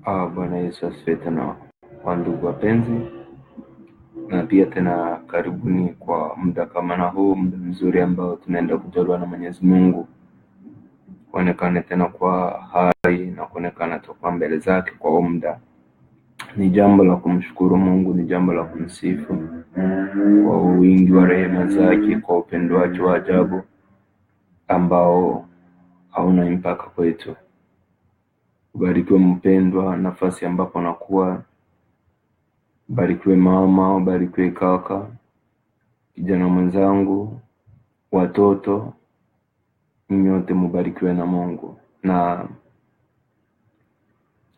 Bwana Yesu asifiwe tena, wandugu wapenzi, na pia tena karibuni kwa muda kama na huu, muda mzuri ambao tunaenda kujaliwa na Mwenyezi Mungu kuonekana tena kwa hai na kuonekana toka mbele zake kwa muda. Ni jambo la kumshukuru Mungu, ni jambo la kumsifu kwa wingi wa rehema zake, kwa upendo wake wa ajabu ambao hauna mpaka kwetu. Ubarikiwe mpendwa, nafasi ambapo nakuwa. Barikiwe mama, barikiwe kaka, kijana mwenzangu, watoto, nyote mubarikiwe na Mungu. Na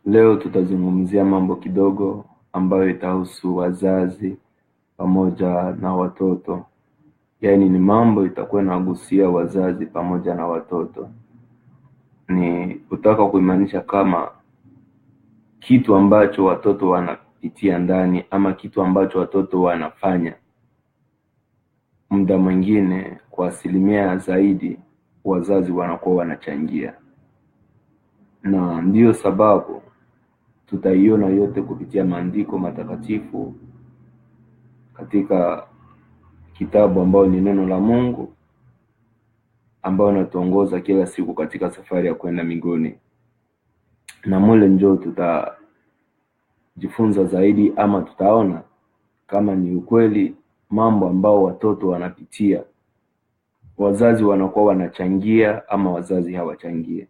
leo tutazungumzia mambo kidogo ambayo itahusu wazazi pamoja na watoto. Yaani ni mambo itakuwa inagusia wazazi pamoja na watoto. Ni kutaka kuimaanisha kama kitu ambacho watoto wanapitia ndani ama kitu ambacho watoto wanafanya, muda mwingine kwa asilimia zaidi wazazi wanakuwa wanachangia. Na ndiyo sababu tutaiona yote kupitia maandiko matakatifu katika kitabu ambao ni neno la Mungu, ambao natuongoza kila siku katika safari ya kwenda mbinguni. Na mule njoo tutajifunza zaidi ama tutaona kama ni ukweli mambo ambao watoto wanapitia, wazazi wanakuwa wanachangia ama wazazi hawachangie.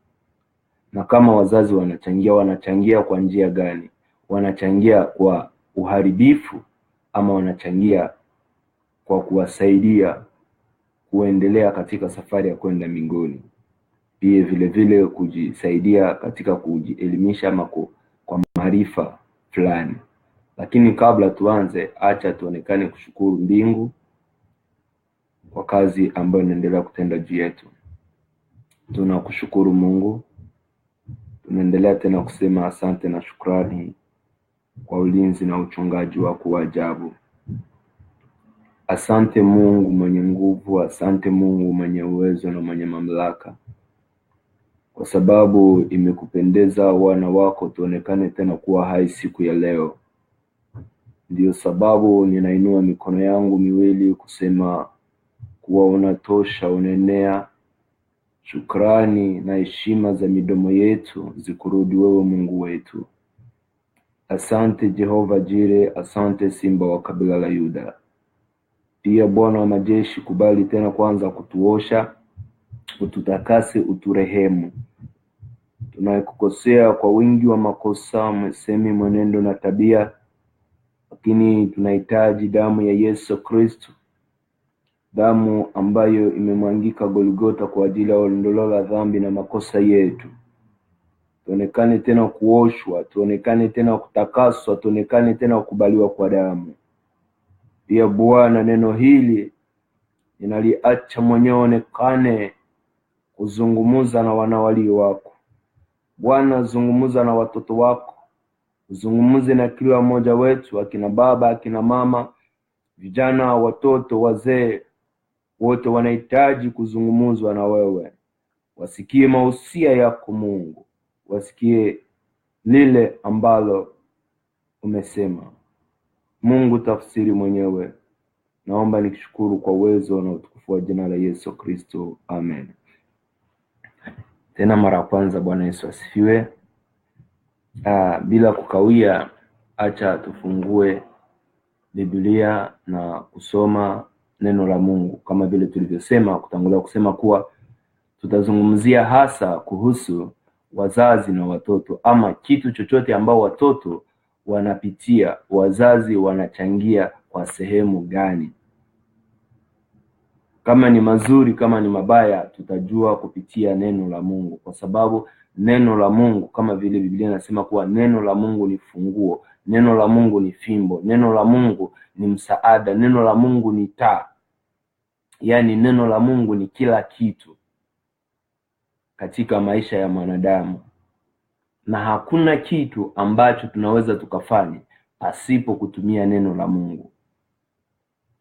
Na kama wazazi wanachangia kwa njia gani? Wanachangia kwa uharibifu ama wanachangia kwa kuwasaidia kuendelea katika safari ya kwenda mbinguni? Pia vile vile kujisaidia katika kujielimisha ama kwa maarifa fulani. Lakini kabla tuanze, acha tuonekane kushukuru mbingu kwa kazi ambayo inaendelea kutenda juu yetu. Tunakushukuru Mungu. Tunaendelea tena kusema asante na shukrani kwa ulinzi na uchungaji wako wa ajabu. Asante Mungu mwenye nguvu, asante Mungu mwenye uwezo na mwenye mamlaka, kwa sababu imekupendeza wana wako tuonekane tena kuwa hai siku ya leo. Ndiyo sababu ninainua mikono yangu miwili kusema kuwa unatosha, unaenea. Shukrani na heshima za midomo yetu zikurudi wewe Mungu wetu. Asante Jehova Jire, asante Simba wa kabila la Yuda. Pia Bwana wa majeshi, kubali tena kwanza kutuosha, ututakase, uturehemu. Tunakukosea kwa wingi wa makosa, msemi, mwenendo na tabia, lakini tunahitaji damu ya Yesu Kristo, damu ambayo imemwangika Golgotha kwa ajili ya ondoleo la dhambi na makosa yetu. Tuonekane tena kuoshwa, tuonekane tena kutakaswa, tuonekane tena kukubaliwa kwa damu. Pia Bwana, neno hili ninaliacha mwenyewe onekane kuzungumuza na wanawali wako. Bwana, zungumuza na watoto wako, uzungumuze na kila mmoja wetu, akina baba, akina mama, vijana, watoto, wazee, wote wanahitaji kuzungumuzwa na wewe. Wasikie mausia yako Mungu, wasikie lile ambalo umesema. Mungu, tafsiri mwenyewe. Naomba nikishukuru kwa uwezo na utukufu wa jina la Yesu Kristo. Amen. Tena mara kwanza, Bwana Yesu asifiwe. Bila kukawia, acha tufungue Biblia na kusoma neno la Mungu. Kama vile tulivyosema kutangulia kusema kuwa tutazungumzia hasa kuhusu wazazi na watoto, ama kitu chochote ambao watoto wanapitia, wazazi wanachangia kwa sehemu gani. Kama ni mazuri, kama ni mabaya, tutajua kupitia neno la Mungu, kwa sababu neno la Mungu, kama vile Biblia inasema kuwa neno la Mungu ni funguo, neno la Mungu ni fimbo, neno la Mungu ni msaada, neno la Mungu ni taa. Yaani neno la Mungu ni kila kitu katika maisha ya mwanadamu, na hakuna kitu ambacho tunaweza tukafanya pasipo kutumia neno la Mungu.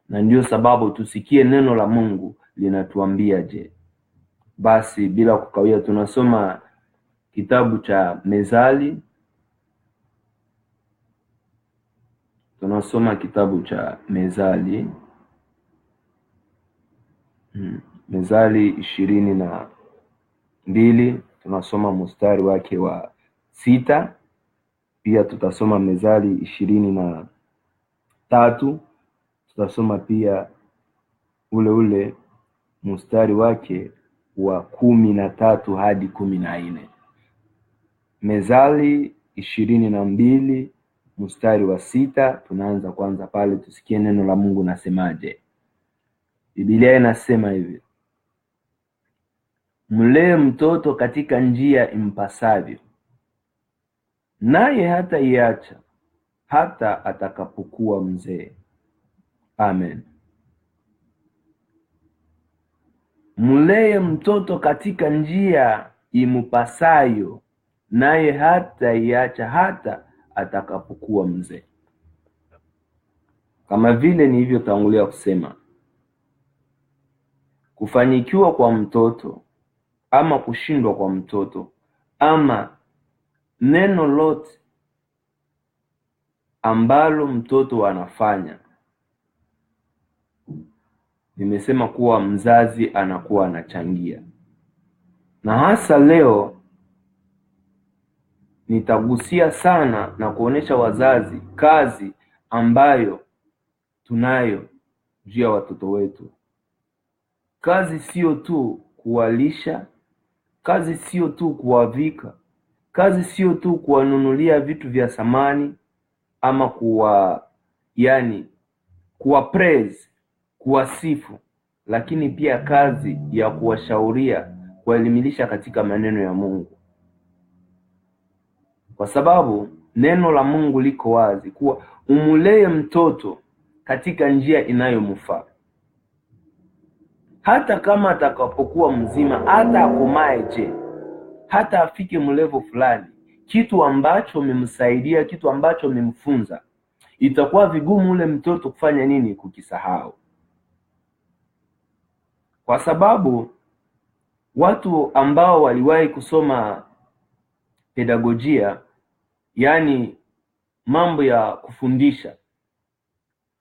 Na ndio sababu tusikie neno la Mungu linatuambia je. Basi bila kukawia, tunasoma kitabu cha Mezali Tunasoma kitabu cha Mezali, Mezali 22, tunasoma mstari wake wa 6. Pia tutasoma Mezali 23, tutasoma pia ule mstari wake wa 13 hadi 14. Mezali 22 mstari wa 6, tunaanza kwanza pale tusikie neno la Mungu nasemaje. Biblia inasema hivi: mlee mtoto katika njia impasavyo, naye hata iacha hata atakapokuwa mzee. Amen. Mlee mtoto katika njia impasayo, naye hata iacha hata atakapokuwa mzee. Kama vile nilivyotangulia kusema, kufanikiwa kwa mtoto ama kushindwa kwa mtoto ama neno lote ambalo mtoto anafanya, nimesema kuwa mzazi anakuwa anachangia. Na hasa leo nitagusia sana na kuonesha wazazi kazi ambayo tunayo juu ya watoto wetu. Kazi sio tu kuwalisha, kazi sio tu kuwavika, kazi sio tu kuwanunulia vitu vya samani ama kuwa praise, kuwasifu, lakini pia kazi ya kuwashauria, kuwaelimisha katika maneno ya Mungu. Kwa sababu neno la Mungu liko wazi kuwa umulee mtoto katika njia inayomfaa. Hata kama atakapokuwa mzima, hata akomae, hata afike mlevo fulani, kitu ambacho umemsaidia, kitu ambacho umemfunza, itakuwa vigumu ule mtoto kufanya nini? Kukisahau. Kwa sababu watu ambao waliwahi kusoma pedagojia, yani mambo ya kufundisha,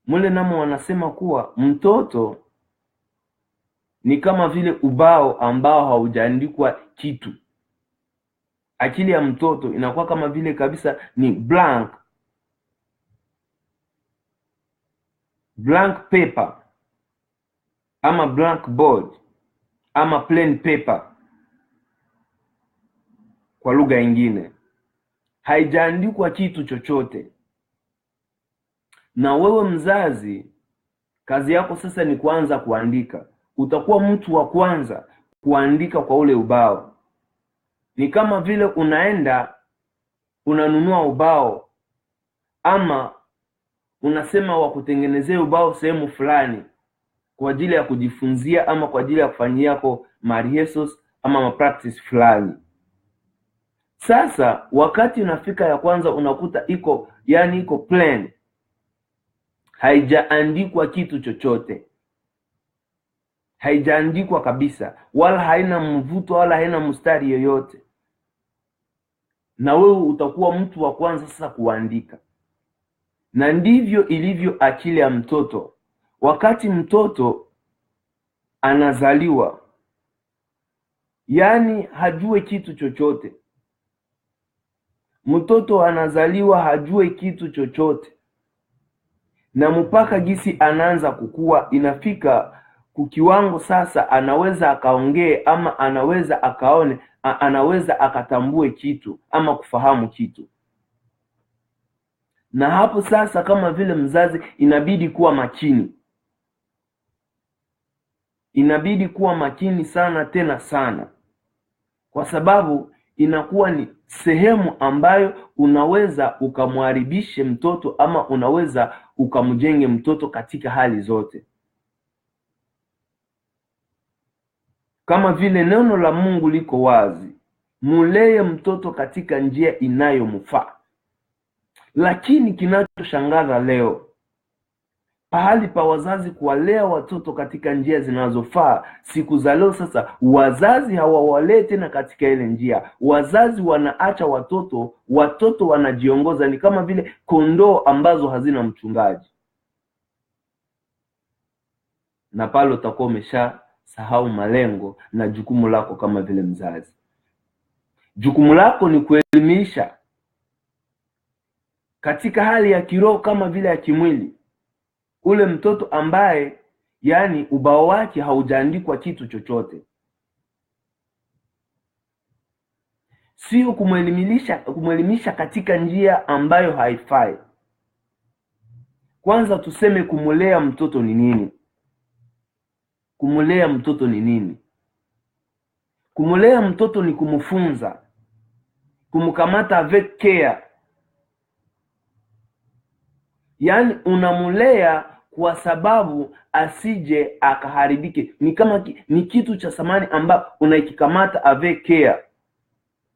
mule namo wanasema kuwa mtoto ni kama vile ubao ambao haujaandikwa kitu. Akili ya mtoto inakuwa kama vile kabisa ni blank paper ama blank board ama plain paper kwa lugha nyingine, haijaandikwa kitu chochote. Na wewe mzazi, kazi yako sasa ni kuanza kuandika. Utakuwa mtu wa kwanza kuandika kwa ule ubao. Ni kama vile unaenda unanunua ubao ama unasema wa kutengenezea ubao sehemu fulani kwa ajili ya kujifunzia ama kwa ajili ya kufanyia yako rehearsals ama practice fulani. Sasa wakati unafika ya kwanza unakuta iko plain, haijaandikwa kitu chochote, haijaandikwa kabisa, wala haina mvuto wala haina mstari yoyote. Na wewe utakuwa mtu wa kwanza sasa kuandika. Na ndivyo ilivyo akili ya mtoto. Wakati mtoto anazaliwa, hajue kitu chochote. Mtoto anazaliwa hajue kitu chochote, na mpaka gisi anaanza kukua, inafika kukiwango sasa anaweza akaongee ama anaweza akaone, anaweza akatambue kitu ama kufahamu kitu. Na hapo sasa, kama vile mzazi, inabidi kuwa makini. Inabidi kuwa makini sana, tena sana, kwa sababu inakuwa ni sehemu ambayo unaweza ukamharibishe mtoto ama unaweza ukamjenge mtoto katika hali zote. Kama vile neno la Mungu liko wazi, mulee mtoto katika njia inayomfaa. Lakini kinachoshangaza leo, pahali pa wazazi kuwalea watoto katika njia zinazofaa. Siku za leo sasa wazazi hawawalee tena katika ile njia. Wazazi wanaacha watoto wanajiongoza, ni kama vile kondoo ambazo hazina mchungaji. Na pale utakuwa umeshasahau malengo na jukumu lako kama vile mzazi. Jukumu lako ni kuelimisha katika hali ya kiroho kama vile ya kimwili ule mtoto ambaye yani ubao wake haujaandikwa kitu chochote. Sio kumwelimisha katika njia ambayo haifai. Kwanza tuseme kumulea mtoto ni nini? Kumulea mtoto ni nini? Kumulea mtoto ni kumfunza, kumkamata avec care. Yani unamulea kwa sababu asije akaharibike. Ni kama ni kitu cha samani ambapo unakikamata avec care.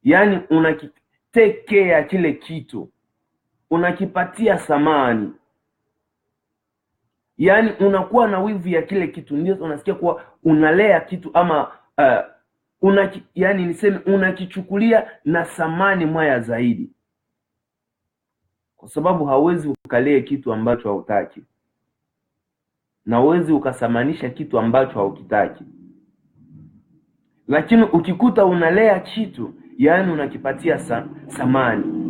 Yani unakitake care kile kitu, unakipatia samani. Yani unakuwa na wivu ya kile kitu, ndio unasikia kuwa unalea kitu ama yani niseme unakichukulia na samani mwaya zaidi, kwa sababu hauwezi ukalee kitu ambacho hautaki na uwezi ukasamanisha kitu ambacho haukitaki. Lakini ukikuta unalea kitu, yani unakipatia samani.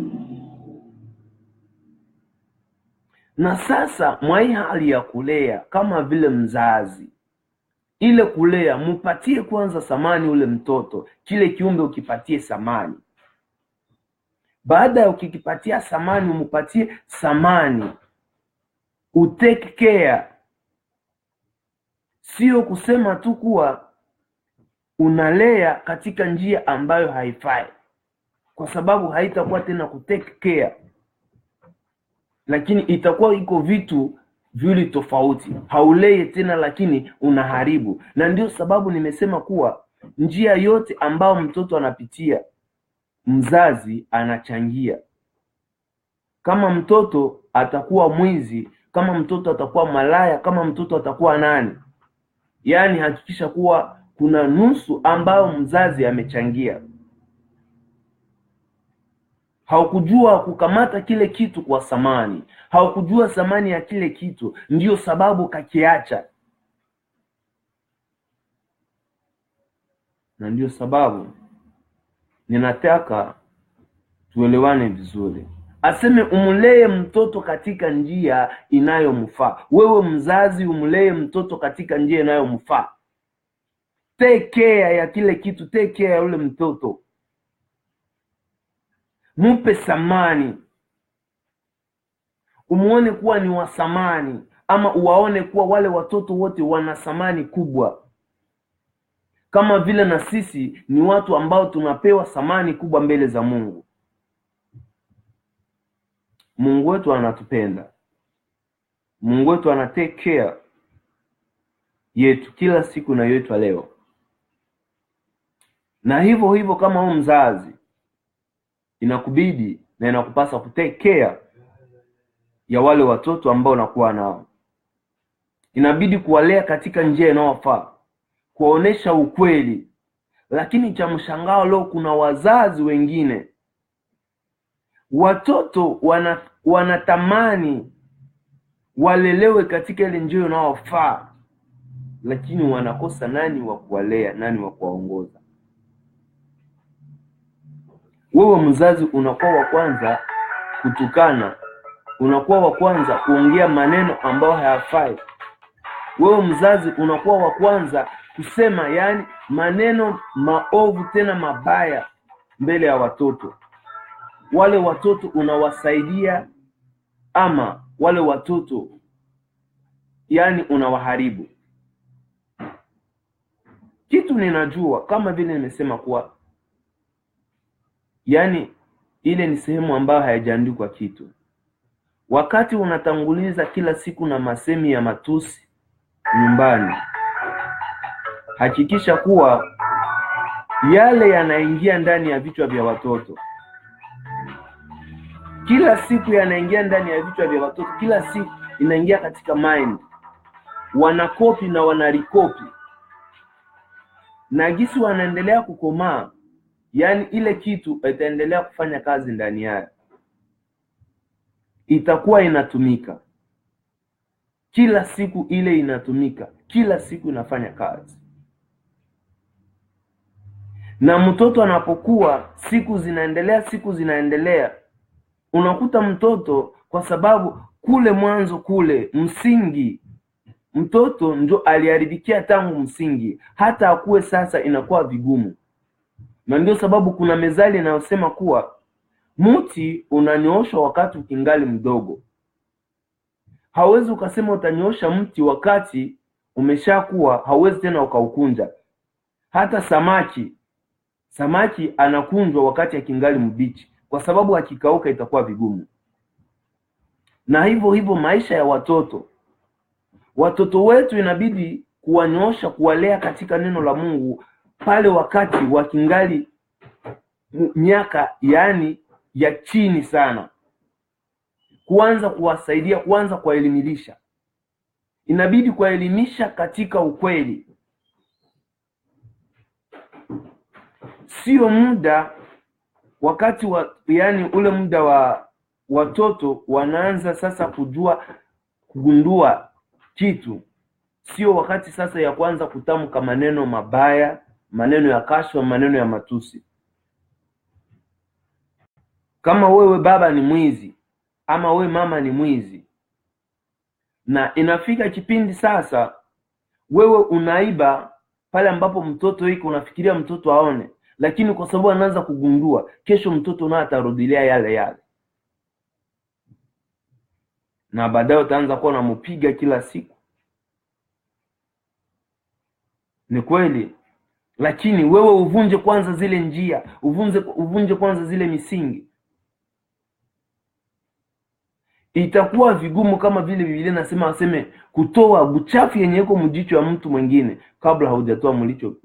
Na sasa mwa hii hali ya kulea kama vile mzazi, ile kulea mupatie kwanza samani ule mtoto, kile kiumbe ukipatie samani. Baada ya ukikipatia samani, umupatie samani, utake care. Sio kusema tu kuwa unalea katika njia ambayo haifai, kwa sababu haitakuwa tena kutake care, lakini itakuwa iko vitu viwili tofauti. Haulei tena lakini unaharibu. Na ndio sababu nimesema kuwa njia yote ambayo mtoto anapitia, mzazi anachangia. Kama mtoto atakuwa mwizi, kama mtoto atakuwa malaya, kama mtoto atakuwa nani, yani hakikisha kuwa kuna nusu ambayo mzazi amechangia. Haukujua kukamata kile kitu kwa samani, haukujua samani ya kile kitu, ndio sababu kakiacha. Na ndio sababu ninataka tuelewane vizuri. Aseme umlee mtoto katika njia inayomfaa. Wewe mzazi umlee mtoto katika njia inayomfaa. Take care ya kile kitu, take care ya ule mtoto. Mupe samani. Umuone kuwa ni wa samani, ama uwaone kuwa wale watoto wote wana samani kubwa. Kama vile na sisi ni watu ambao tunapewa samani kubwa mbele za Mungu. Mungu wetu anatupenda. Mungu wetu ana take care yetu kila siku na yetu leo. Na hivyo kama wewe mzazi, inakubidi na inakupasa kutake care ya wale watoto ambao unakuwa nao. Inabidi kuwalea katika njia inayofaa, kuonesha ukweli. Lakini cha mshangao leo kuna wazazi wengine, watoto wanatamani walelewe katika ile njia inayofaa, lakini wanakosa nani wa kuwalea, nani wa kuwaongoza. Wewe mzazi unakuwa wa kwanza kutukana, unakuwa wa kwanza kuongea maneno ambayo hayafai. Wewe mzazi unakuwa wa kwanza kusema yani maneno maovu tena mabaya mbele ya watoto. Wale watoto unawasaidia ama wale watoto yani unawaharibu. Kitu ninajua kama vile nimesema kuwa yani ile ni sehemu ambayo haijaandikwa kitu. Wakati unatanguliza kila siku na masemi ya matusi nyumbani, hakikisha kuwa yale yanaingia ndani ya vichwa vya watoto. Kila siku yanaingia ndani ya vichwa vya watoto. Kila siku inaingia katika mind, wanakopi na wanarikopi, na gisi wanaendelea kukomaa, yani ile kitu itaendelea kufanya kazi ndani yao, itakuwa inatumika kila siku, ile inatumika kila siku, inafanya kazi. Na mtoto anapokuwa, siku zinaendelea, unakuta mtoto, kwa sababu kule mwanzo, kule msingi, mtoto ndio aliharibikia tangu msingi, hata akuwe sasa inakuwa vigumu. Na ndio sababu kuna mezali inayosema kuwa mti unanyooshwa wakati ukingali mdogo. Hauwezi ukasema utanyoosha mti wakati umeshakuwa, hauwezi tena ukaukunja. Hata samaki anakunjwa wakati akingali mbichi, kwa sababu akikauka itakuwa vigumu. Na hivyo maisha ya watoto wetu inabidi kuwanyoosha, kuwalea katika neno la Mungu pale wakati wakingali miaka yani ya chini sana, kuanza kuwasaidia, kuanza kuwaelimisha. Inabidi kuwaelimisha katika ukweli, sio muda wakati yani ule muda wa watoto wanaanza sasa kugundua kitu, sio wakati sasa ya kwanza kutamka maneno mabaya, maneno ya kashfa, maneno ya matusi. Kama wewe baba ni mwizi ama wewe mama ni mwizi, na inafika kipindi sasa wewe unaiba pale ambapo mtoto yuko, unafikiria mtoto aone, lakini kwa sababu anaanza kugundua, kesho mtoto naye atarudilia yale, na baadaye utaanza kuwa unampiga kila siku. Ni kweli, lakini wewe uvunje kwanza zile njia, uvunje kwanza zile misingi. Itakuwa vigumu, kama vile Biblia inasema waseme kutoa uchafu yenye iko mjicho ya mtu mwingine kabla haujatoa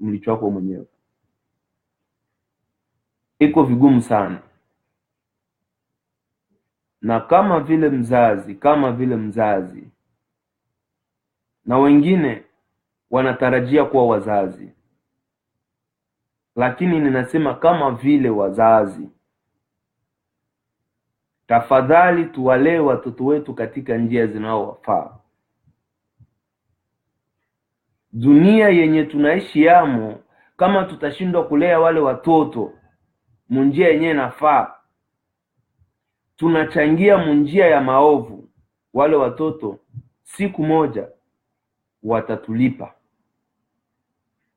mlicho wako mwenyewe. Iko vigumu sana. Na kama vile mzazi na wengine wanatarajia kuwa wazazi, lakini ninasema kama vile wazazi, tafadhali tuwalee watoto wetu katika njia zinazowafaa. Dunia yenye tunaishi yamo, kama tutashindwa kulea wale watoto munjia yenye inafaa, tunachangia munjia ya maovu. Wale watoto siku moja watatulipa,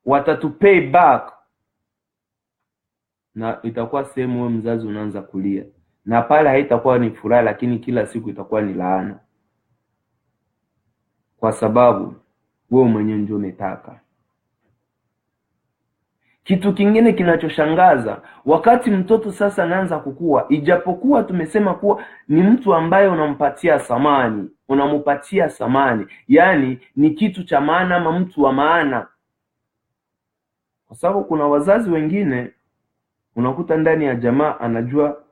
watatupay back, na itakuwa sehemu wewe mzazi unaanza kulia, na pale haitakuwa ni furaha, lakini kila siku itakuwa ni laana, kwa sababu wewe mwenyewe ndio umetaka. Kitu kingine kinachoshangaza, wakati mtoto sasa anaanza kukua, ijapokuwa tumesema kuwa ni mtu ambaye unampatia thamani, yani ni kitu cha maana ama mtu wa maana. Kwa sababu kuna wazazi wengine unakuta ndani ya jamaa anajua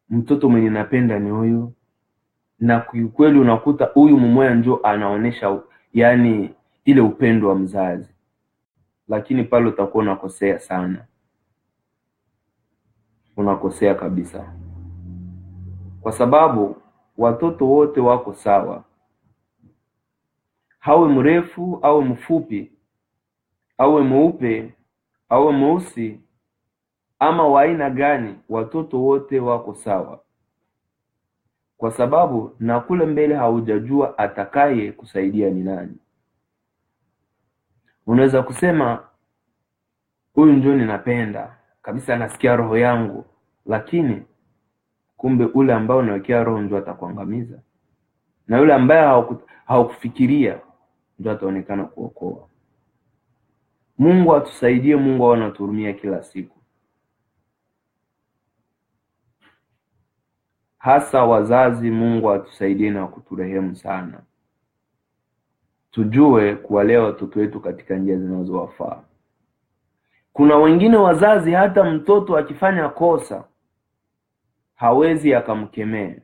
mtoto mwenye napenda ni huyu, na kweli unakuta huyu mmoja ndio anaonesha yani ile upendo wa mzazi, lakini pale utakuwa unakosea sana, unakosea kabisa. Kwa sababu watoto wote wako sawa, hawe mrefu au mfupi, awe mweupe awe mweusi ama wa aina gani, watoto wote wako sawa. Kwa sababu na kule mbele haujajua atakaye kusaidia ni nani. Unaweza kusema huyu ndio ninapenda kabisa, nasikia roho yangu, lakini kumbe ule ambao unawekea roho ndio atakuangamiza, na yule ambaye haukufikiria ndio ataonekana kuokoa. Mungu atusaidie, Mungu anatuhurumia kila siku. Hasa wazazi, Mungu atusaidie na kuturehemu sana. Tujue kuwalea watoto wetu katika njia zinazowafaa. Kuna wengine wazazi hata mtoto akifanya kosa hawezi akamkemea.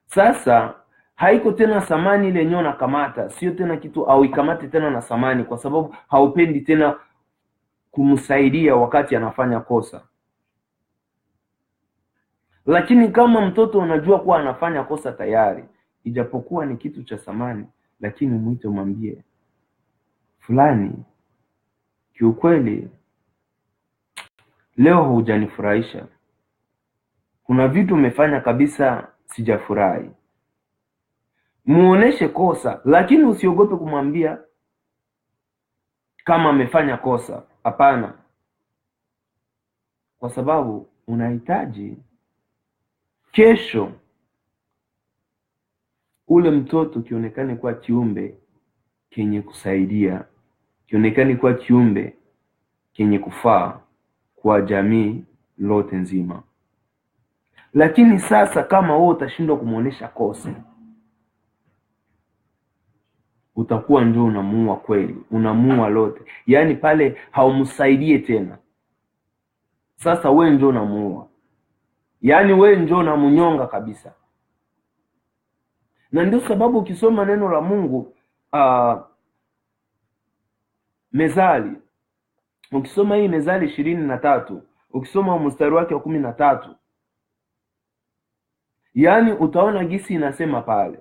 Sasa haiko tena samani ile yenyewe unakamata, sio tena kitu au ikamate tena na samani, kwa sababu haupendi tena kumsaidia wakati anafanya kosa. Lakini kama mtoto unajua kuwa anafanya kosa tayari, ijapokuwa ni kitu cha samani, lakini mwite umwambie, fulani, kiukweli leo hujanifurahisha, kuna vitu umefanya kabisa sijafurahi. Muoneshe kosa, lakini usiogope kumwambia kama amefanya kosa. Hapana, kwa sababu unahitaji kesho ule mtoto kionekane kuwa kiumbe kenye kusaidia, kionekane kuwa kiumbe kenye kufaa kwa jamii lote nzima. Lakini sasa kama wewe utashindwa kumuonesha kosa, utakuwa njoo unamuua kweli, unamuua lote. Yaani pale haumsaidie tena. Sasa wewe njoo unamuua. Yaani wewe njoo unamunyonga kabisa. Na ndio sababu ukisoma neno la Mungu Mezali, ukisoma hii Mezali 23, ukisoma mstari wake wa 13, yaani utaona gisi inasema pale,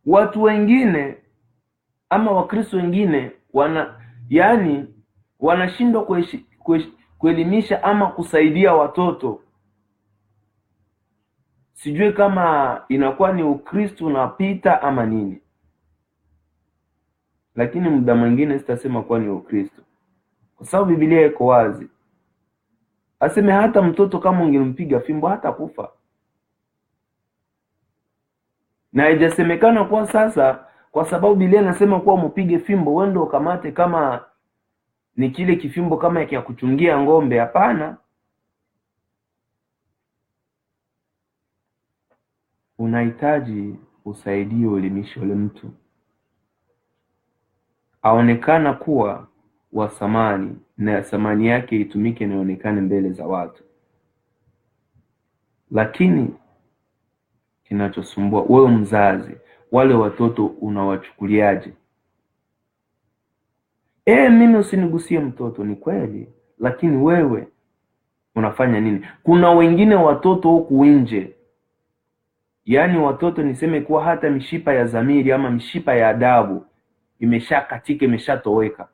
watu wengine ama Wakristo wengine wanashindwa kuelimisha ama kusaidia watoto. Sijui kama inakuwa ni Ukristo unapita ama nini, lakini muda mwingine sitasema kuwa ni Ukristo, kwa sababu Biblia iko wazi. Aseme hata mtoto kama ungempiga fimbo hata kufa. Na haijasemekana kwa sasa kwa sababu Biblia inasema kuwa mpige fimbo wewe ndio ukamate kama ni kile kifimbo kama ya kuchungia ng'ombe. Hapana. Unahitaji usaidie, uelimishe ule mtu aonekana kuwa wa thamani, na thamani yake itumike na ionekane mbele za watu. Lakini kinachosumbua wewe mzazi, wale watoto unawachukuliaje? Mimi usinigusie mtoto, ni kweli, lakini wewe unafanya nini? Kuna wengine watoto huku nje, yaani watoto niseme kuwa hata mishipa ya dhamiri ama mishipa ya adabu imeshakatika, imeshatoweka.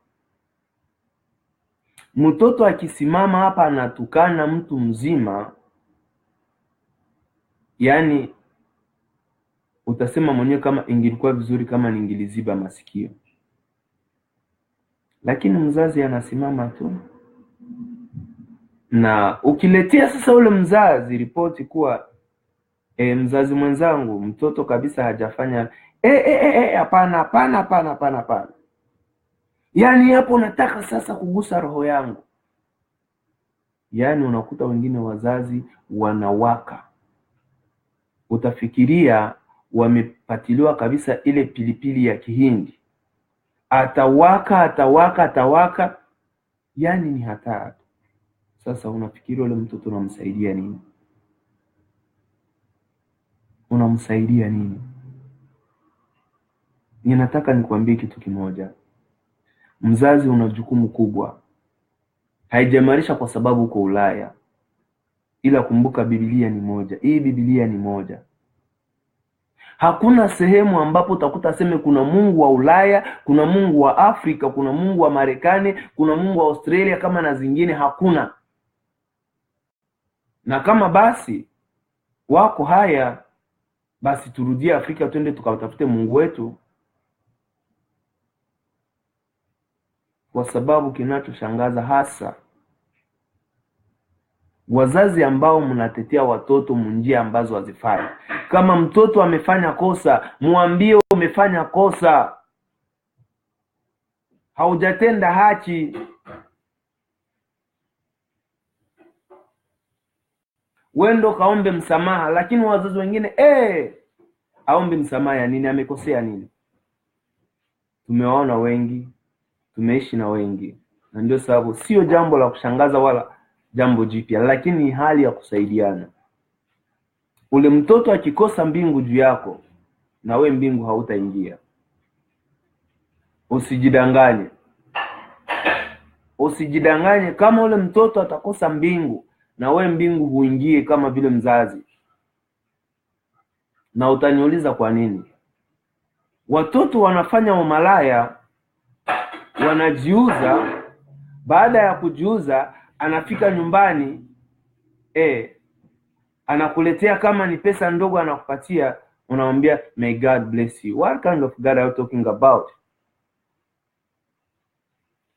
Mtoto akisimama hapa anatukana mtu mzima, yaani utasema mwenyewe kama ingilikuwa vizuri kama ningiliziba masikio. Lakini mzazi anasimama tu, na ukiletea sasa ule mzazi ripoti kuwa mzazi mwenzangu mtoto kabisa hajafanya, hapana. Yaani hapo nataka sasa kugusa roho yangu. Yaani unakuta wengine wazazi wanawaka, utafikiria wamepatiliwa kabisa ile pilipili ya Kihindi. Atawaka, yaani ni hatari. Sasa unafikiri ule mtoto unamsaidia nini? Unamsaidia nini? Ninataka nikwambie kitu kimoja. Mzazi una jukumu kubwa. Haijamarisha kwa sababu uko Ulaya, ila kumbuka Biblia ni moja. Hii Biblia ni moja. Hakuna sehemu ambapo utakuta sema kuna Mungu wa Ulaya, kuna Mungu wa Afrika, kuna Mungu wa Marekani, kuna Mungu wa Australia kama na zingine. Hakuna. Na kama basi wako haya, basi turudie Afrika, twende tukatafute Mungu wetu. Kwa sababu kinachoshangaza hasa wazazi ambao mnatetea watoto munjia ambazo hazifai. Kama mtoto amefanya kosa, muambie umefanya kosa, haujatenda haki. Wendo kaombe msamaha. Lakini wazazi wengine aombe msamaha ya nini? Amekosea nini? Tumewaona wengi, tumeishi na wengi, na ndio sababu sio jambo la kushangaza wala jambo jipya, lakini ni hali ya kusaidiana. Ule mtoto akikosa mbingu juu yako, na we mbingu hautaingia. Usijidanganye. Usijidanganye kama ule mtoto atakosa mbingu, na we mbingu huingie kama vile mzazi. Na utaniuliza kwa nini? Watoto wanafanya umalaya, wanajiuza. Baada ya kujiuza, anafika nyumbani, anakuletea kama ni pesa ndogo anakupatia, unamwambia may God bless you. What kind of God are you talking about?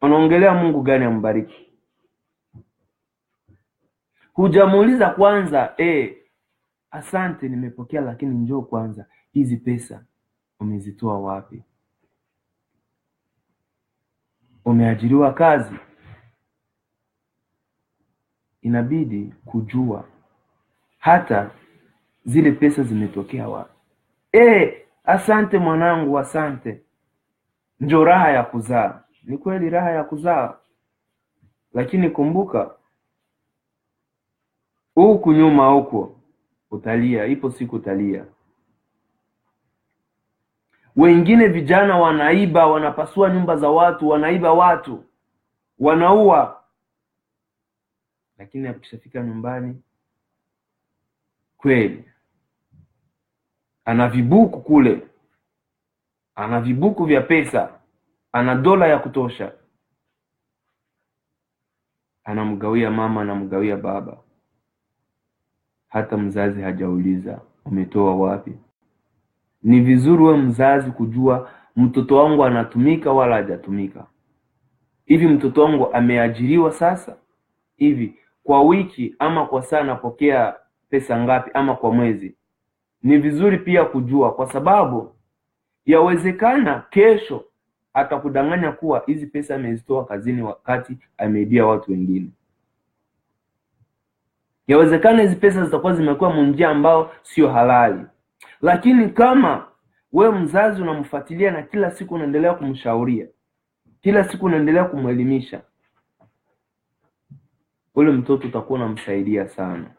Unaongelea Mungu gani ambariki? Hujamuuliza kwanza, asante nimepokea, lakini njoo kwanza, hizi pesa umezitoa wapi? Umeajiriwa kazi? Inabidi kujua hata zile pesa zimetokea wapi. Asante mwanangu, asante. Njoo raha ya kuzaa. Ni kweli raha ya kuzaa, lakini kumbuka huku nyuma huko utalia, ipo siku utalia. Wengine vijana wanaiba, wanapasua nyumba za watu, wanaiba watu, wanaua, lakini akishafika nyumbani kweli ana vibuku kule, ana vibuku vya pesa, ana dola ya kutosha, anamgawia mama, anamgawia baba. Hata mzazi hajauliza umetoa wapi. Ni vizuri wewe mzazi kujua mtoto wangu anatumika wala hajatumika. Hivi mtoto wangu ameajiriwa sasa? Hivi kwa wiki ama kwa saa anapokea pesa ngapi, ama kwa mwezi? Ni vizuri pia kujua, kwa sababu yawezekana kesho atakudanganya kuwa hizi pesa amezitoa kazini wakati ameibia watu wengine. Yawezekana hizi pesa zitakuwa zimekuwa munjia ambao sio halali. Lakini kama we mzazi unamfuatilia na kila siku unaendelea kumshauria, kila siku unaendelea kumwelimisha, ule mtoto utakuwa unamsaidia sana.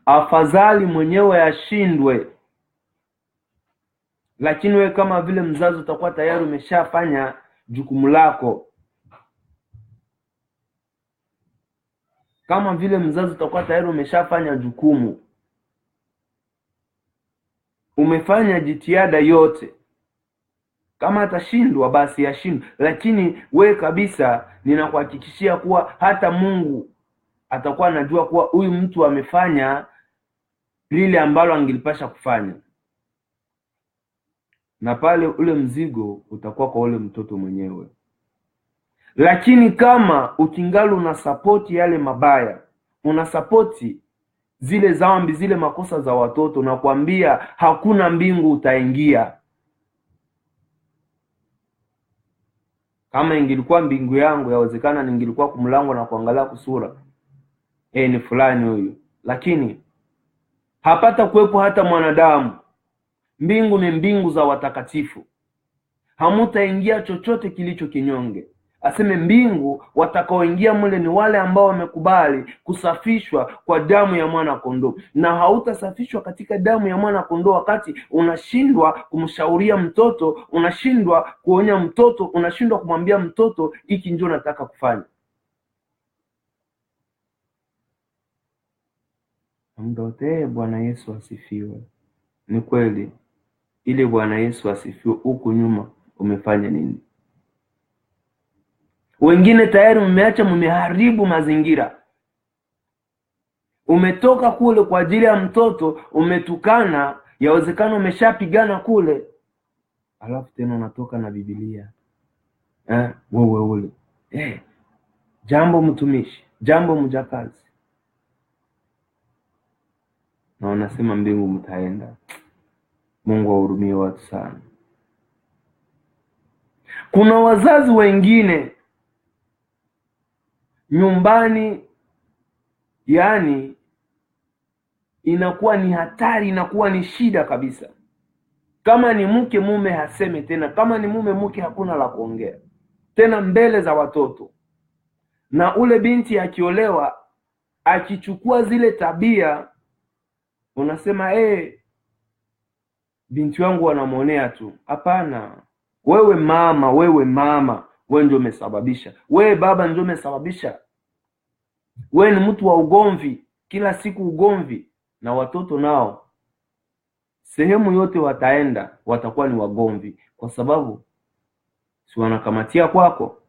Afadhali mwenyewe ashindwe, lakini we kama vile mzazi utakuwa tayari umeshafanya jukumu lako. Kama vile mzazi utakuwa tayari umeshafanya jukumu, umefanya jitihada yote. Kama atashindwa basi ashindwe, lakini we kabisa ninakuhakikishia kuwa hata Mungu atakuwa anajua kuwa huyu mtu amefanya lile ambalo angelipasha kufanya, na pale ule mzigo utakuwa kwa ule mtoto mwenyewe. Lakini kama ukingali unasapoti yale mabaya, unasapoti zile dhambi, zile makosa za watoto, na kuambia hakuna mbingu utaingia. Kama ingilikuwa mbingu yangu, yawezekana ningilikuwa kumlango na kuangalia kusura, ni fulani huyu, lakini hapata kuwepo hata mwanadamu. Mbingu ni mbingu za watakatifu, hamutaingia chochote kilicho kinyonge. Aseme mbingu watakaoingia mule ni wale ambao wamekubali kusafishwa kwa damu ya mwana kondoo. Na hautasafishwa katika damu ya mwana kondoo wakati unashindwa kumshauria mtoto, unashindwa kuonya mtoto, unashindwa kumwambia mtoto hiki ndio nataka kufanya. Mdote Bwana Yesu asifiwe. Ni kweli, ile Bwana Yesu asifiwe, huku nyuma umefanya nini? Wengine tayari mmeacha, mmeharibu mazingira. Umetoka kule kwa ajili ya mtoto, umetukana, yawezekana umeshapigana kule, alafu tena unatoka na Biblia. Wewe ule. Jambo mtumishi, jambo mjakazi. Na unasema mbingu mtaenda. Mungu ahurumie watu sana. Kuna wazazi wengine nyumbani, yani inakuwa ni hatari, inakuwa ni shida kabisa. Kama ni mke, mume haseme tena. Kama ni mume, mke hakuna la kuongea tena mbele za watoto. Na ule binti akiolewa, akichukua zile tabia unasema binti wangu wanamuonea tu. Hapana, wewe mama, wewe ndio umesababisha. Wewe baba ndio umesababisha. Wewe ni mtu wa ugomvi, kila siku ugomvi, na watoto nao sehemu yote wataenda watakuwa ni wagomvi, kwa sababu si wanakamatia kwako.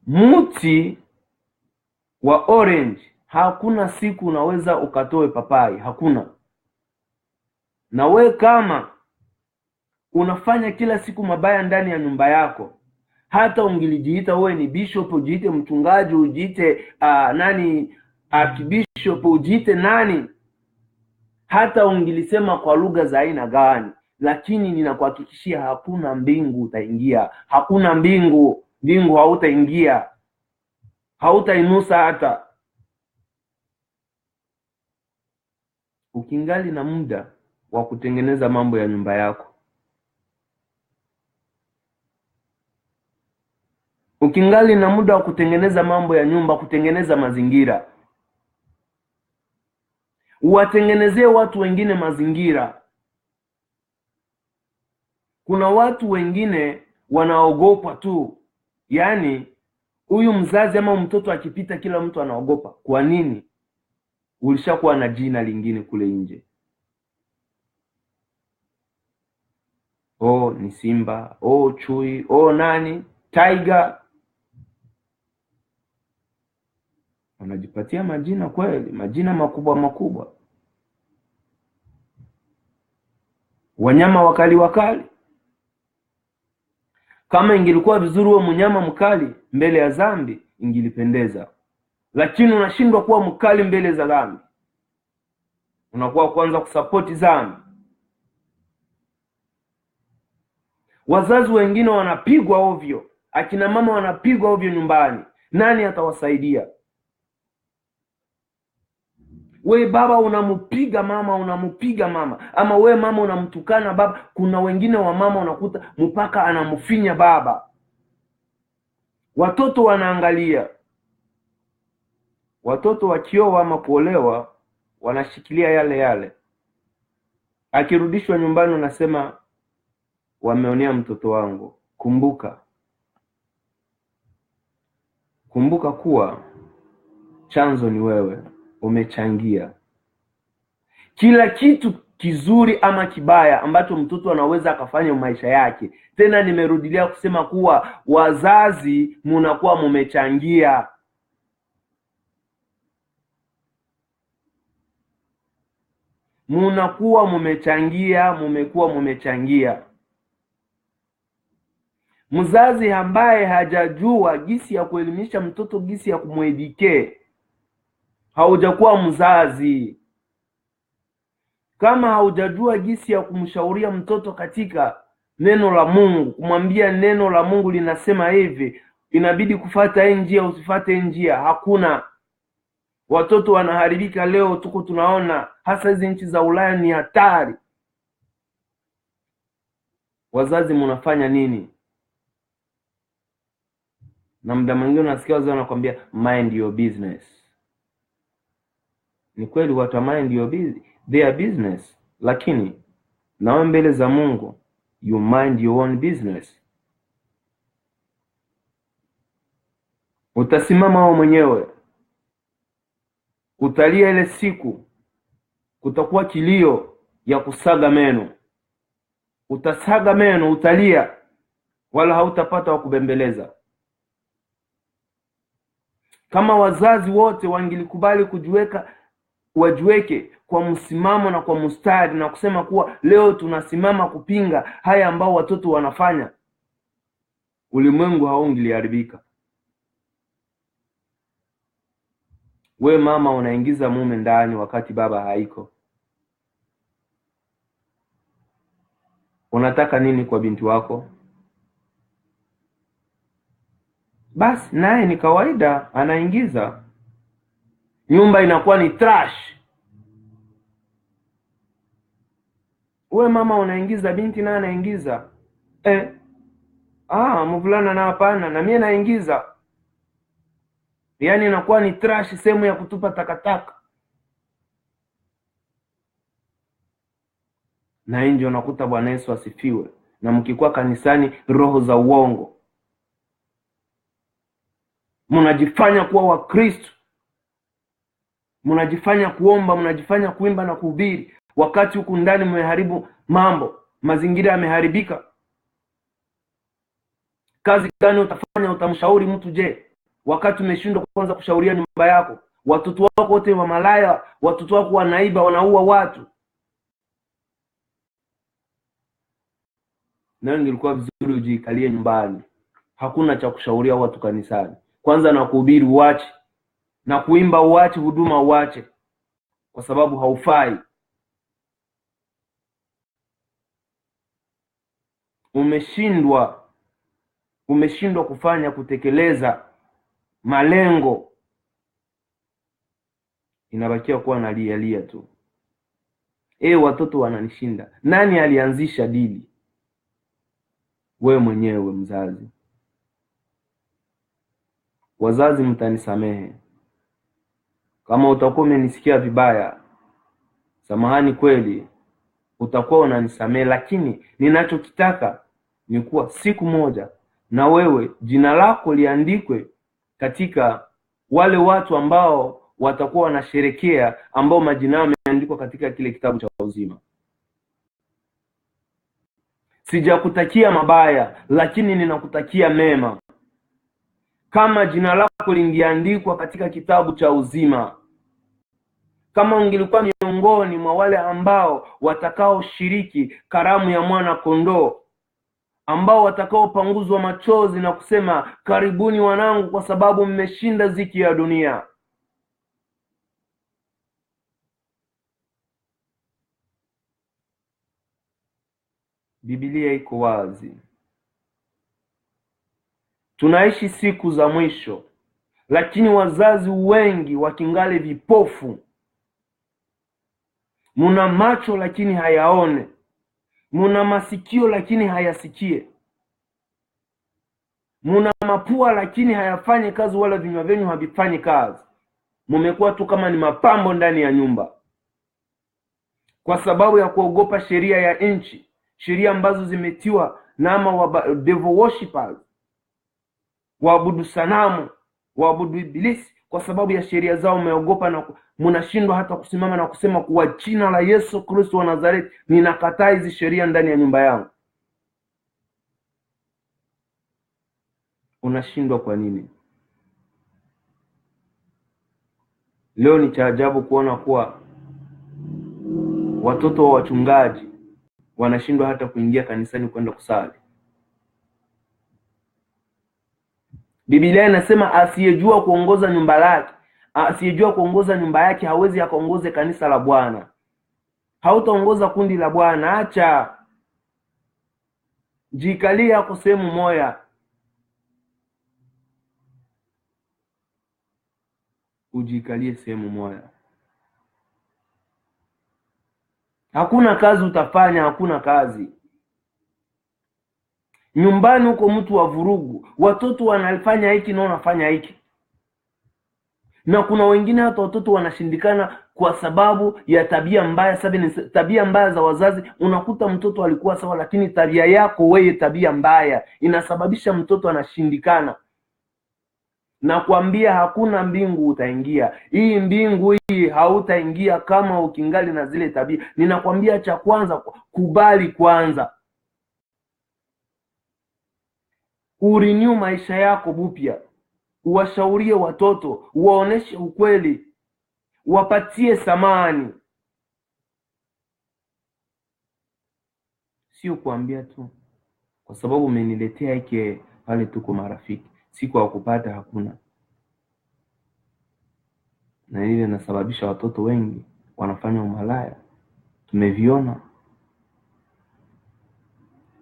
Mti wa orange hakuna siku unaweza ukatoe papai, hakuna. Na we kama unafanya kila siku mabaya ndani ya nyumba yako, hata ungilijiita wewe ni bishop, ujiite mchungaji, ujiite archbishop, ujiite nani, hata ungilisema kwa lugha za aina gani, lakini ninakuhakikishia hakuna mbingu utaingia. Hakuna mbingu hautaingia, hautainusa hata. Ukingali na muda wa kutengeneza mambo ya nyumba yako, ukingali na muda wa kutengeneza mambo ya nyumba, kutengeneza mazingira, uwatengenezee watu wengine mazingira. Kuna watu wengine wanaogopa tu, yaani huyu mzazi ama mtoto akipita kila mtu anaogopa. Kwa nini? Ulishakuwa na jina lingine kule nje. Ni simba, chui, nani, tiger. Wanajipatia majina kweli, majina makubwa makubwa. Wanyama wakali. Kama ingilikuwa vizuri wewe mnyama mkali mbele ya dhambi ingilipendeza, lakini unashindwa kuwa mkali mbele za dhambi. Unakuwa kwanza kusapoti dhambi. Wazazi wengine wanapigwa ovyo, akina mama wanapigwa ovyo nyumbani. Nani atawasaidia? We baba unamupiga mama, ama we mama unamtukana baba. Kuna wengine wa mama unakuta mpaka anamufinya baba. Watoto wanaangalia. Watoto wakioa ama kuolewa wanashikilia yale. Akirudishwa nyumbani unasema wameonea mtoto wangu. Kumbuka kuwa chanzo ni wewe. Umechangia kila kitu kizuri ama kibaya ambacho mtoto anaweza akafanya maisha yake. Tena nimerudilia kusema kuwa wazazi munakuwa mumechangia. Mumekuwa mumechangia. Mzazi ambaye hajajua gisi ya kuelimisha mtoto, gisi ya kumwedike, haujakuwa mzazi. Kama haujajua gisi ya kumshauria mtoto katika neno la Mungu, kumwambia neno la Mungu linasema hivi, inabidi kufuata hii njia, usifate njia, hakuna. Watoto wanaharibika leo, tuko tunaona hasa hizi nchi za Ulaya ni hatari. Wazazi mnafanya nini? Na muda mwingine unasikia wazazi wanakuambia mind your business. Ni kweli watu mind their business, lakini nawe mbele za Mungu you mind your own business. Utasimama wewe mwenyewe, utalia ile siku, kutakuwa kilio ya kusaga meno. Utasaga meno, utalia, wala hautapata wa kubembeleza. Kama wazazi wote wangilikubali wajiweke kwa msimamo na kwa mstari na kusema kuwa leo tunasimama kupinga haya ambao watoto wanafanya, ulimwengu haungiliharibika. We mama unaingiza mume ndani wakati baba haiko. Unataka nini kwa binti wako? Basi naye ni kawaida anaingiza. Nyumba inakuwa ni trash. We mama unaingiza, binti naye anaingiza. Mvulana na hapana, na mimi naingiza. Yaani inakuwa ni trash, sehemu ya kutupa takataka. Na nje unakuta, Bwana Yesu asifiwe, na mkikuwa kanisani, roho za uongo, mnajifanya kuwa Wakristo, mnajifanya kuomba, mnajifanya kuimba na kuhubiri, wakati huku ndani mmeharibu mambo, mazingira yameharibika. Kazi gani utafanya? Utamshauri mtu je, wakati umeshindwa kwanza kushauria nyumba yako? Watoto wako wote wa malaya, watoto wako wanaiba, wanaua watu. Na nilikuwa vizuri ujikalie nyumbani. Hakuna cha kushauria watu kanisani. Kwanza na kuhubiri uache, na kuimba uache, huduma uache, kwa sababu haufai. Umeshindwa kufanya, kutekeleza malengo, inabakia kuwa na lia tu. Watoto wananishinda. Nani alianzisha dili? Wewe mwenyewe mzazi. Wazazi mtanisamehe kama utakuwa umenisikia vibaya, samahani kweli, utakuwa unanisamehe, lakini ninachokitaka ni kuwa siku moja na wewe jina lako liandikwe katika wale watu ambao watakuwa wanasherekea, ambao majina yao yameandikwa katika kile kitabu cha uzima. Sijakutakia mabaya, lakini ninakutakia mema. Kama jina lako lingeandikwa katika kitabu cha uzima, kama ungelikuwa miongoni mwa wale ambao watakaoshiriki karamu ya mwana kondoo, ambao watakaopanguzwa machozi na kusema karibuni wanangu, kwa sababu mmeshinda ziki ya dunia. Biblia iko wazi. Tunaishi siku za mwisho, lakini wazazi wengi wakingali vipofu. Muna macho lakini hayaone, muna masikio lakini hayasikie, muna mapua lakini hayafanye kazi, wala vinywa vyenu havifanye kazi. Mumekuwa tu kama ni mapambo ndani ya nyumba, kwa sababu ya kuogopa sheria ya nchi, sheria ambazo zimetiwa na devil worshippers, waabudu sanamu, waabudu ibilisi. Kwa sababu ya sheria zao mmeogopa, na mnashindwa hata kusimama na kusema kwa jina la Yesu Kristo wa Nazareti, ninakataa hizi sheria ndani ya nyumba yangu. Unashindwa kwa nini? Leo ni cha ajabu kuona kuwa watoto wa wachungaji wanashindwa hata kuingia kanisani kwenda kusali. Biblia inasema asiyejua kuongoza nyumba yake hawezi akaongoze kanisa la Bwana. Hautaongoza kundi la Bwana. Acha, jikalie yako sehemu moja, ujikalie sehemu moja. Hakuna kazi utafanya, hakuna kazi. Nyumbani huko mtu wa vurugu, watoto wanafanya hiki na wanafanya hiki, na kuna wengine hata watoto wanashindikana kwa sababu ya tabia mbaya. Tabia mbaya za wazazi. Unakuta mtoto alikuwa sawa, lakini tabia yako wewe, tabia mbaya inasababisha mtoto anashindikana. Na kuambia hakuna mbingu utaingia. Hii mbingu hii hautaingia kama ukingali na zile tabia. Ninakwambia cha kwanza, kubali kwanza, urenew maisha yako bupya, uwashaurie watoto, uwaoneshe ukweli, wapatie samani. Sio kuambia tu kwa sababu umeniletea hiki pale tuko marafiki, siku ya kupata hakuna. Na ile inasababisha watoto wengi wanafanya umalaya. Tumeviona.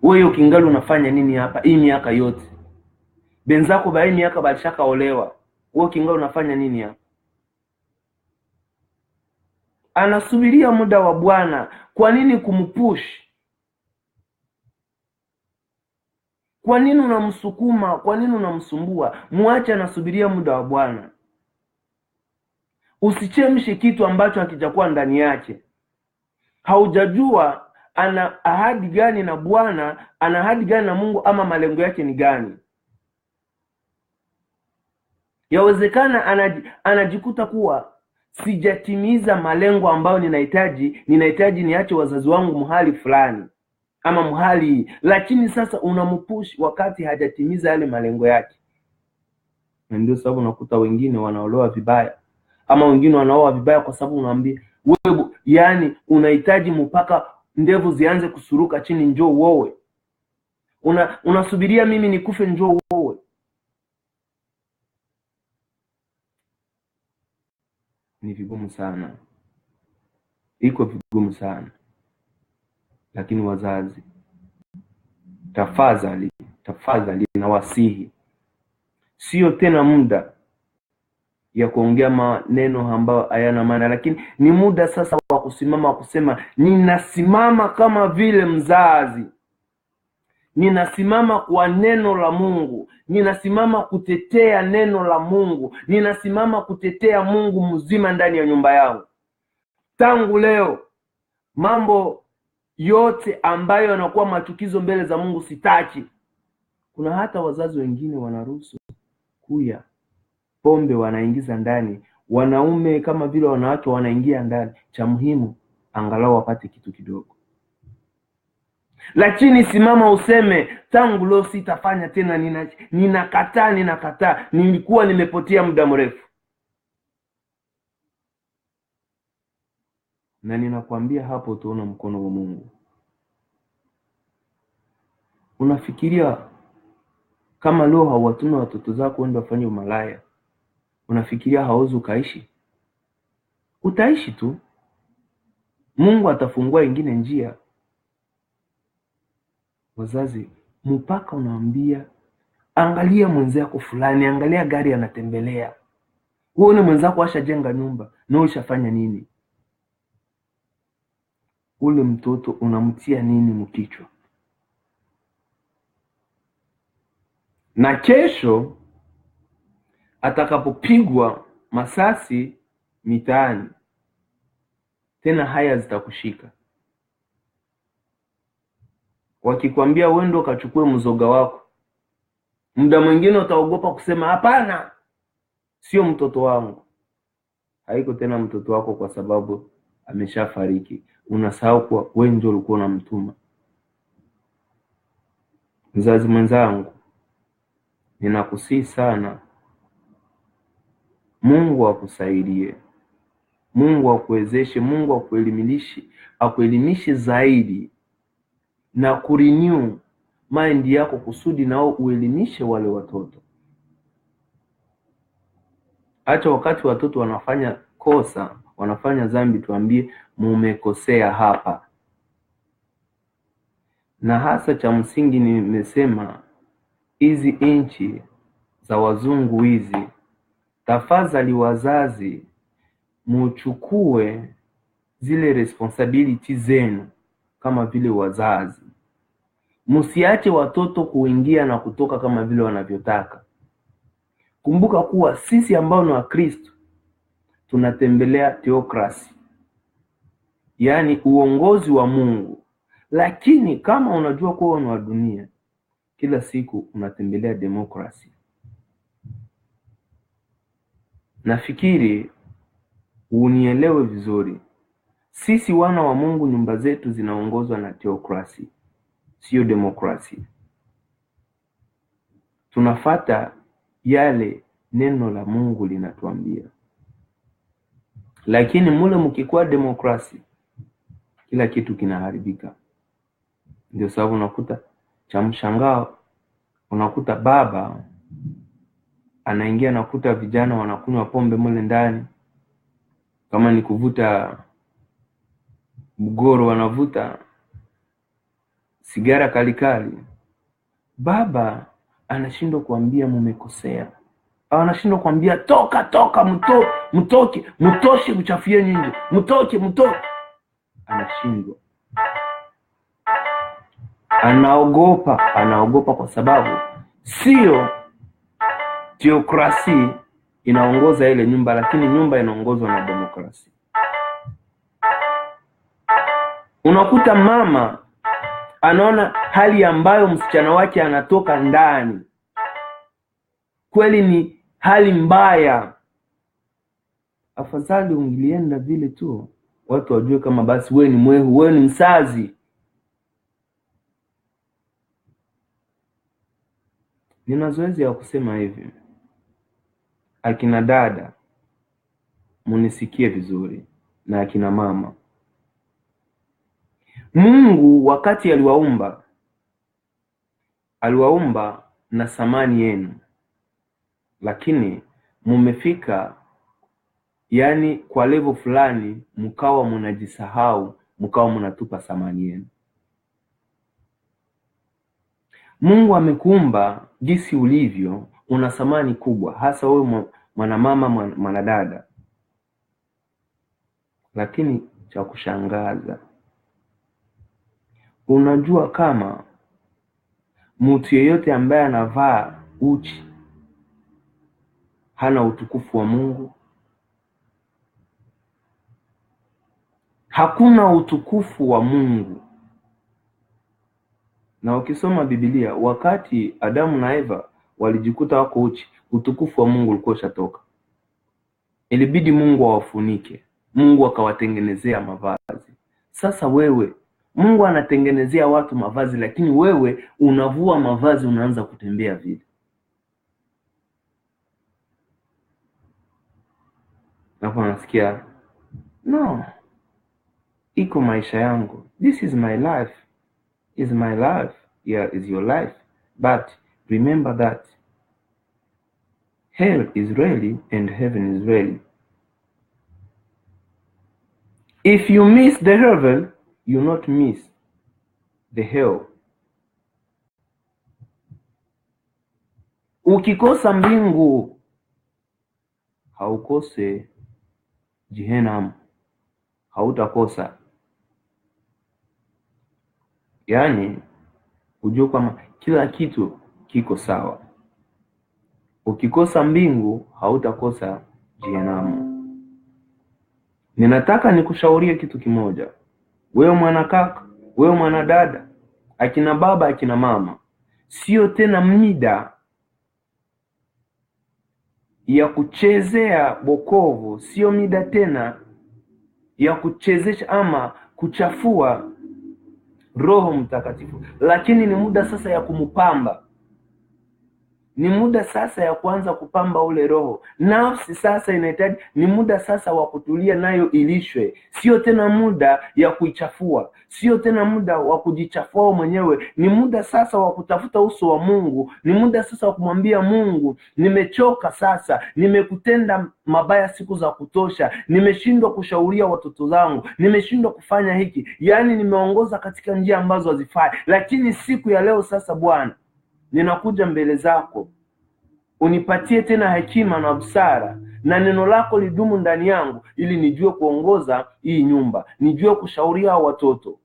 Wewe ukingali unafanya nini hapa hii miaka yote? Benzako ba hii miaka balishaka olewa. Wewe ukingali unafanya nini hapa? Anasubiria muda wa Bwana. Kwa nini kumpush? Kwa nini unamsukuma? Kwa nini unamsumbua? Muache anasubiria muda wa Bwana. Usichemshe kitu ambacho hakijakuwa ndani yake. Haujajua ana ahadi gani na Bwana, ana ahadi gani na Mungu, ama malengo yake ni gani. Yawezekana anajikuta kuwa sijatimiza malengo ambayo ninahitaji niache wazazi wangu mahali fulani ama mahali, lakini sasa unampush wakati hajatimiza yale malengo yake. Na ndio sababu unakuta wengine wanaolewa vibaya, ama wengine wanaoa vibaya kwa sababu unaambia wewe, yani unahitaji mpaka ndevu zianze kusuruka chini njoo uoe. Unasubiria mimi nikufe njoo uoe. Ni vigumu sana, iko vigumu sana. Lakini wazazi, tafadhali nawasihi, sio tena muda ya kuongea maneno ambayo hayana maana, lakini ni muda sasa wa kusimama, kusema ninasimama kama vile mzazi, ninasimama kwa neno la Mungu, ninasimama kutetea neno la Mungu, ninasimama kutetea Mungu mzima ndani ya nyumba yangu. Tangu leo mambo yote ambayo yanakuwa machukizo mbele za Mungu sitaki. Kuna hata wazazi wengine wanaruhusu kuya pombe wanaingiza ndani, wanaume kama vile wanawake wanaingia ndani. Cha muhimu angalau wapate kitu kidogo. Lakini simama useme tangu leo sitafanya tena, ninakataa, nilikuwa nimepotea muda mrefu. Na ninakwambia hapo utaona mkono wa Mungu. Unafikiria kama leo hawatuna watoto zako wende wafanye umalaya, unafikiria hauwezi ukaishi? Utaishi tu. Mungu atafungua ingine njia. Wazazi, mpaka unaambia angalia mwenzako fulani, angalia gari anatembelea, uone mwenzako ashajenga nyumba na ushafanya nini? Ule mtoto unamtia nini mkichwa? Na kesho atakapopigwa masasi mitaani, tena haya zitakushika. Wakikwambia uende ukachukue mzoga wako, muda mwingine utaogopa kusema hapana, sio mtoto wangu. Haiko tena mtoto wako kwa sababu ameshafariki. Unasahau kuwa wewe ndio ulikuwa unamtuma. Mzazi mwenzangu, ninakusihi sana, Mungu akusaidie, Mungu akuwezeshe, Mungu akuelimishe zaidi na kurenew mind yako kusudi nao uelimishe wale watoto. Acha wakati watoto wanafanya kosa, wanafanya dhambi, tuambie mumekosea hapa. Na hasa cha msingi nimesema hizi inchi za wazungu hizi, tafadhali wazazi muchukue zile responsibility zenu kama vile wazazi. Msiache watoto kuingia na kutoka kama vile wanavyotaka. Kumbuka kuwa sisi ambao ni Wakristo tunatembelea theocracy, yani uongozi wa Mungu. Lakini kama unajua kuwa ni wa dunia, kila siku unatembelea demokrasi. Nafikiri unielewe vizuri. Sisi wana wa Mungu, nyumba zetu zinaongozwa na theocracy, sio demokrasi. Tunafata yale neno la Mungu linatuambia. Lakini mule mkikuwa demokrasi, kila kitu kinaharibika. Ndio sababu unakuta cha mshangao, unakuta baba anaingia nakuta vijana wanakunywa pombe mule ndani. Kama ni kuvuta mgoro, wanavuta sigara kalikali. Baba anashindwa kuambia mumekosea, au anashindwa kuambia toka mtoshe mchafie nyinyi, mtoke. Anashindwa, anaogopa kwa sababu sio theokrasi inaongoza ile nyumba, lakini nyumba inaongozwa na demokrasia. Unakuta mama anaona hali ambayo msichana wake anatoka ndani kweli ni hali mbaya, afadhali ungelienda vile tu watu wajue kama basi wewe ni mwehu, wewe ni msazi. Nina zoezi ya kusema hivi, akina dada munisikie vizuri, na akina mama, Mungu wakati aliwaumba na thamani yenu, lakini mumefika yani kwa level fulani mkawa mnajisahau, mkawa mnatupa thamani yenu. Mungu amekuumba jinsi ulivyo, una thamani kubwa, hasa wewe mwanamama, mwanadada. Lakini cha kushangaza, unajua kama mtu yeyote ambaye anavaa uchi hana utukufu wa Mungu? Hakuna utukufu wa Mungu. Na ukisoma Biblia, wakati Adamu na Eva walijikuta wako uchi, utukufu wa Mungu ulikuwa ushatoka. Ilibidi Mungu awafunike, Mungu akawatengenezea mavazi. Sasa wewe, Mungu anatengenezea watu mavazi, lakini wewe unavua mavazi, unaanza kutembea vile. Napo nasikia, no, iko maisha yangu, this is my life, is my life, yeah, is your life, but remember that hell is real and heaven is real. If you miss the heaven, you not miss the hell. Ukikosa mbingu, haukose Jehanamu, hautakosa. Yani ujue kama kila kitu kiko sawa. Ukikosa mbingu, hautakosa Jehanamu. Ninataka nikushaurie kitu kimoja, wewe mwanakaka, wewe mwanadada, akina baba, akina mama, sio tena muda ya kuchezea bokovu, sio muda tena ya kuchezesha ama kuchafua Roho Mtakatifu, lakini ni muda sasa ya kumupamba. Ni muda sasa ya kuanza kupamba ule roho. Nafsi sasa inahitaji, ni muda sasa wa kutulia nayo ilishwe. Sio tena muda ya kuichafua, sio tena muda wa kujichafua mwenyewe. Ni muda sasa wa kutafuta uso wa Mungu. Ni muda sasa wa kumwambia Mungu, nimechoka sasa, nimekutenda mabaya siku za kutosha, nimeshindwa kushauria watoto zangu, nimeshindwa kufanya hiki, yani nimeongoza katika njia ambazo hazifai. Lakini siku ya leo sasa, Bwana, ninakuja mbele zako, unipatie tena hekima na busara, na neno lako lidumu ndani yangu, ili nijue kuongoza hii nyumba, nijue kushauria watoto.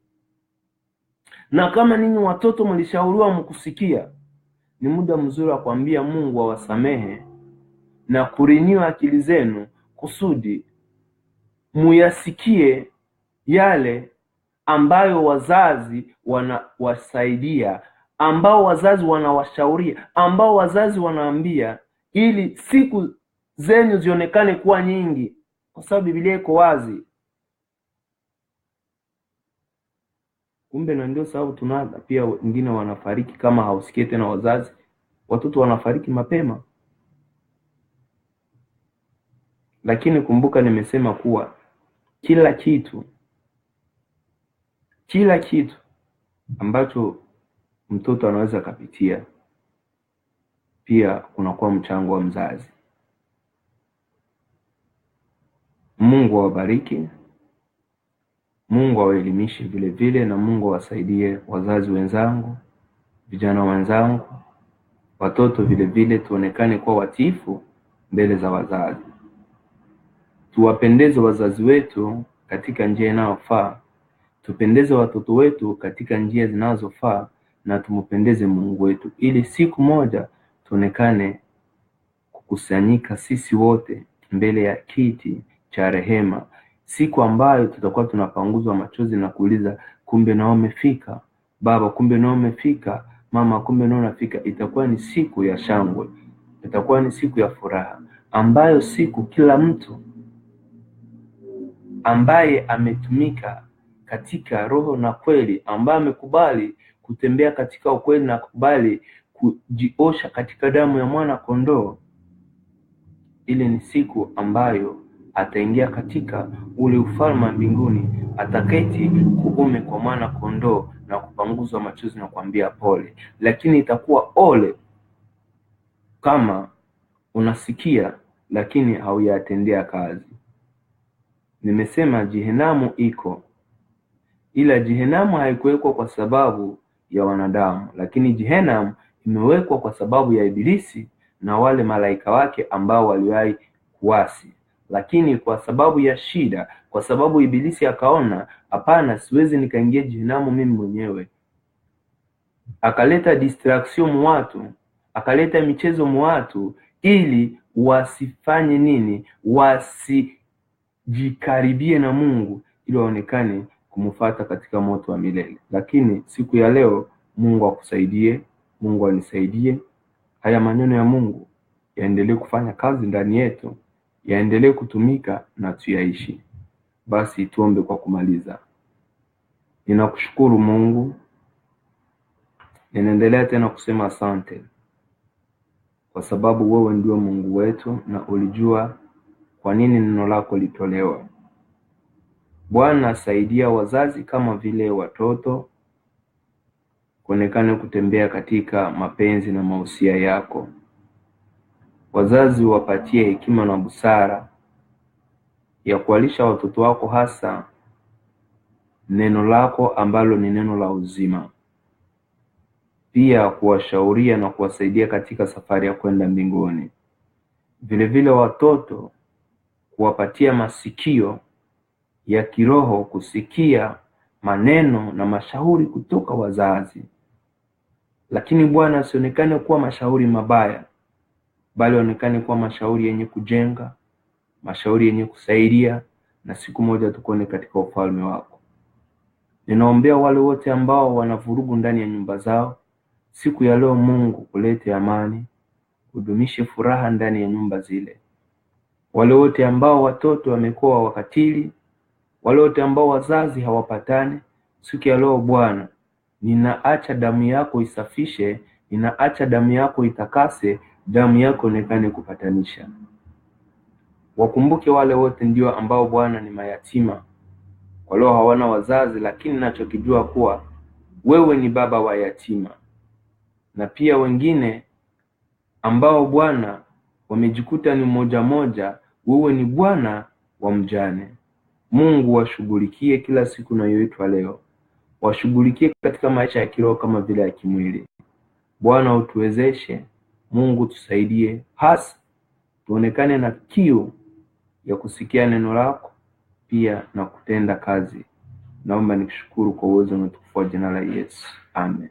Na kama ninyi watoto mlishauriwa mkusikia, ni muda mzuri wa kuambia Mungu awasamehe na kurenew akili zenu, kusudi muyasikie yale ambayo wazazi wanawasaidia, ambao wazazi wanawashauria, ambao wazazi wanaambia, ili siku zenyu zionekane kuwa nyingi, kwa sababu Biblia iko wazi. Kumbe na ndio sababu tunaga pia wengine wanafariki kama hausikie tena wazazi, watoto wanafariki mapema. Lakini kumbuka, nimesema kuwa kila kitu ambacho mtoto anaweza kapitia, pia kunakuwa mchango wa mzazi. Mungu awabariki, Mungu awaelimishe vile vile, na Mungu awasaidie wazazi wenzangu, vijana wenzangu, watoto vile vile, tuonekane kuwa watiifu mbele za wazazi. Tuwapendeze wazazi wetu katika njia inayofaa, tupendeze watoto wetu katika njia zinazofaa, na tumpendeze Mungu wetu, ili siku moja tuonekane kukusanyika sisi wote mbele ya kiti cha rehema, siku ambayo tutakuwa tunapanguzwa machozi na kuuliza, kumbe nao umefika baba, kumbe nao umefika mama, kumbe nao unafika. Itakuwa ni siku ya shangwe, itakuwa ni siku ya furaha, ambayo siku kila mtu ambaye ametumika katika roho na kweli, ambaye amekubali kutembea katika ukweli na kukubali kujiosha katika damu ya mwana kondoo, ile ni siku ambayo ataingia katika ule ufalme wa mbinguni, ataketi kuume kwa mwana kondoo na kupanguzwa machozi na kuambia pole. Lakini itakuwa ole kama unasikia lakini hauyatendea kazi. Nimesema Jehenamu iko, ila Jehenamu haikuwekwa kwa sababu ya wanadamu, lakini Jehenamu imewekwa kwa sababu ya Ibilisi na wale malaika wake ambao waliwahi kuasi. Lakini kwa sababu ya shida, kwa sababu Ibilisi akaona hapana, siwezi nikaingia Jehenamu mimi mwenyewe, akaleta distraction mu watu, akaleta michezo mu watu, ili wasifanye nini? Wasijikaribie na Mungu, ili waonekane kumfuata katika moto wa milele. Lakini siku ya leo Mungu akusaidie, Mungu anisaidie, haya maneno ya Mungu yaendelee kufanya kazi ndani yetu, yaendelee kutumika na tuyaishi. Basi tuombe kwa kumaliza. Ninakushukuru Mungu, ninaendelea tena kusema asante, kwa sababu wewe ndio Mungu wetu na ulijua kwa nini neno lako litolewa. Bwana, saidia wazazi kama vile watoto kuonekana kutembea katika mapenzi na mahusia yako. Wazazi wapatie hekima na busara ya kuwalisha watoto wako, hasa neno lako ambalo ni neno la uzima. Pia kuwashauria na kuwasaidia katika safari ya kwenda mbinguni. Vile vile watoto kuwapatia masikio ya kiroho kusikia maneno na mashauri kutoka wazazi. Lakini Bwana, asionekane kuwa mashauri mabaya, bali onekane kuwa mashauri yenye kujenga, mashauri yenye kusaidia, na siku moja tukone katika ufalme wako. Ninaombea wale wote ambao wanavurugu ndani ya nyumba zao, siku ya leo Mungu kulete amani, kudumishe furaha ndani ya nyumba zile. Wale wote ambao watoto wamekuwa wakatili, wale wote ambao wazazi hawapatani, siku ya leo Bwana, ninaacha damu yako isafishe, ninaacha damu yako itakase, damu yako onekane kupatanisha. Wakumbuke wale wote ndio ambao Bwana ni mayatima, wale hawana wazazi, lakini ninachokijua kuwa wewe ni baba wa yatima. Na pia wengine ambao Bwana wamejikuta ni moja, wewe ni Bwana wa mjane. Mungu washughulikie kila siku na yoitwa leo. Washughulikie katika maisha ya kiroho kama vile ya kimwili. Bwana utuwezeshe, Mungu tusaidie, hasa tuonekane na kiu ya kusikia neno lako pia na kutenda kazi. Naomba nikushukuru kwa uwezo na utukufu wa jina la Yesu. Amen.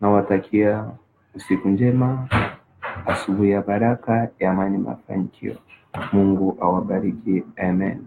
Nawatakia usiku njema, asubuhi ya baraka, ya amani, mafanikio. Mungu awabariki. Amen.